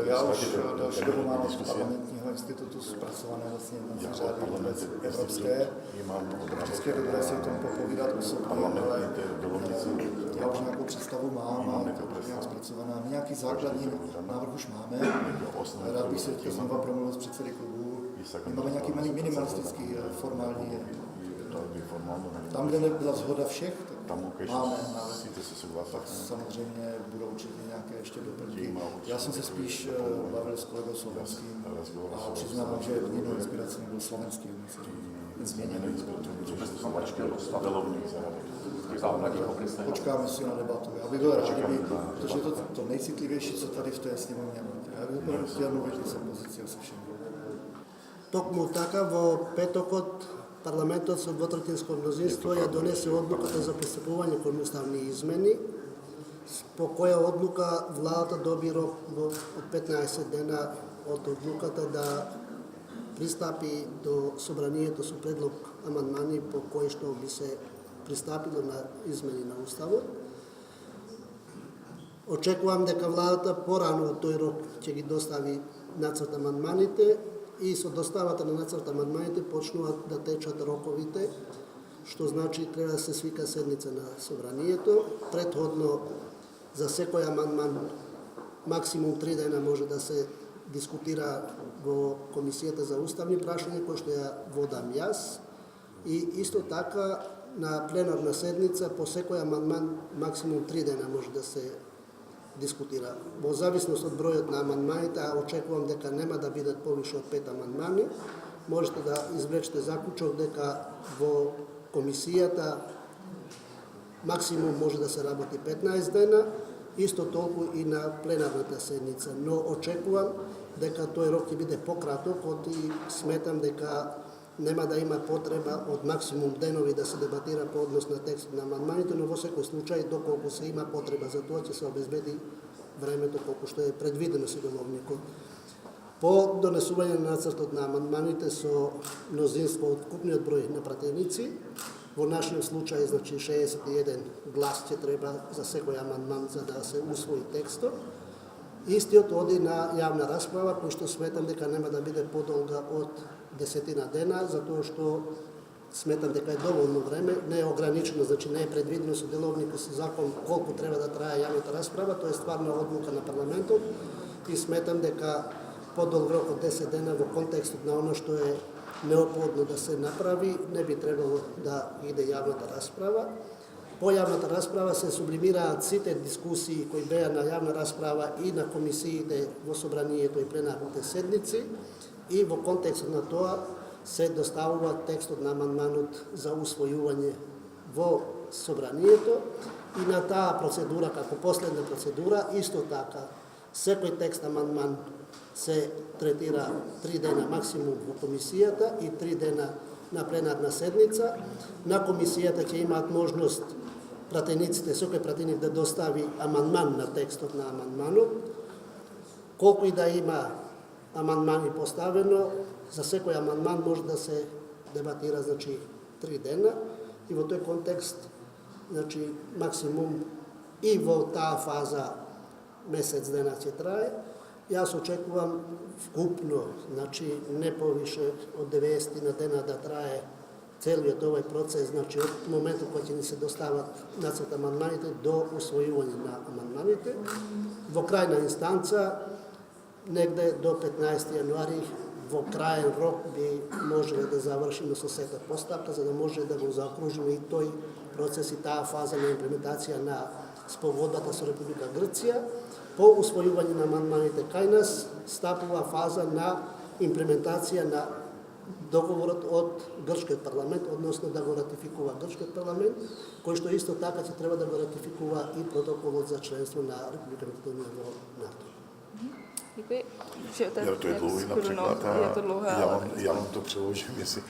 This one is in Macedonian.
Já už další dobu mám od Parlamentního institutu zpracované vlastně jednací řády evropské. Vždycky je dobré si o tom popovídat osobně, ale já už nějakou představu mám a nějak zpracovaná. Nějaký základní návrh už máme. Rád bych si teďka znovu promluvil s předsedy klubů. My máme nějaký minimalistický, formální. Tam, kde nebyla shoda všech, tak máme návrhy. Tak samozřejmě budou určitě nějaké ještě doplňky. Já jsem se spíš bavil s kolegou slovenským a přiznávám, že jedinou inspirací byl slovenský. Změněný. Počkáme si na debatu. Já bych byl rád, protože je to nejcitlivější, co tady v té sněmovně máte. Já bych chtěl mluvit i s opozicí se všem. Токму така во петокот парламентот со двотретинско мнозинство ја донесе одлуката за пристапување кон уставни измени, по која одлука владата доби рок од 15 дена од одлуката да пристапи до собранието со предлог амандмани по кои што би се пристапило на измени на уставот. Очекувам дека владата порано од тој рок ќе ги достави нацрт амандманите и со доставата на нацрт амандманите почнуваат да течат роковите, што значи треба да се свика седница на собранието. Претходно за секој амандман максимум 3 дена може да се дискутира во Комисијата за уставни прашања, кој што ја водам јас. И исто така на пленарна седница по секој амандман максимум 3 дена може да се дискутира. Во зависност од бројот на амандманите, а очекувам дека нема да бидат повише од 5 амандмани, можете да извлечете заклучок дека во комисијата максимум може да се работи 15 дена, исто толку и на пленарната седница, но очекувам дека тој рок ќе биде пократок, и сметам дека нема да има потреба од максимум денови да се дебатира по однос на текст на амандманите, но во секој случај, доколку се има потреба за тоа, ќе се обезбеди времето колку што е предвидено со деловникот. По донесување на нацртот на амандманите со мнозинство од купниот број на пратеници, во нашиот случај, значи 61 глас ќе треба за секој амандман за да се усвои текстот. Истиот оди на јавна расправа, кој што сметам дека нема да биде подолга од 10 дена, затоа што сметам дека е доволно време, не е ограничено, значи не е предвидено со деловникот со закон колку треба да трае јавната расправа, тоа е стварна одлука на парламентот и сметам дека подолг рок од 10 дена во контекстот на оно што е неопходно да се направи, не би требало да иде јавната расправа. По јавната расправа се сублимираат сите дискусии кои беа на јавна расправа и на комисиите во собранието и пленарните седници, и во контекстот на тоа се доставува текстот на амандманот за усвојување во собранието, и на таа процедура, како последна процедура, исто така секој текст амандман се третира 3 дена максимум во комисијата и 3 дена на пленарна седница. На комисијата ќе имаат можност пратениците, секој пратеник да достави амандман на текстот на амандманот. Колку и да има амандмани поставено, за секој амандман може да се дебатира, значи 3 дена, и во тој контекст, значи максимум и во таа фаза месец дена ќе трае. Јас очекувам вкупно, значи не повише од 90 на дена да трае целиот овој процес, значи од моментот кога ќе ни се достават нацрт амандманите до усвојување на амандманите. Во крајна инстанца, негде до 15 јануари, во крајен рок би можеле да завршиме со сета постапка, за да може да го заокружиме и тој процес и таа фаза на имплементација на спогодбата со Република Грција. По усвојување на амандманите кај нас стапува фаза на имплементација на договорот од грчкиот парламент, односно да го ратификува грчкиот парламент, кој што исто така ќе треба да го ратификува и протоколот за членство на Република Македонија во НАТО. Děkuji. To je dlouhý například, já vám to přeložím, jestli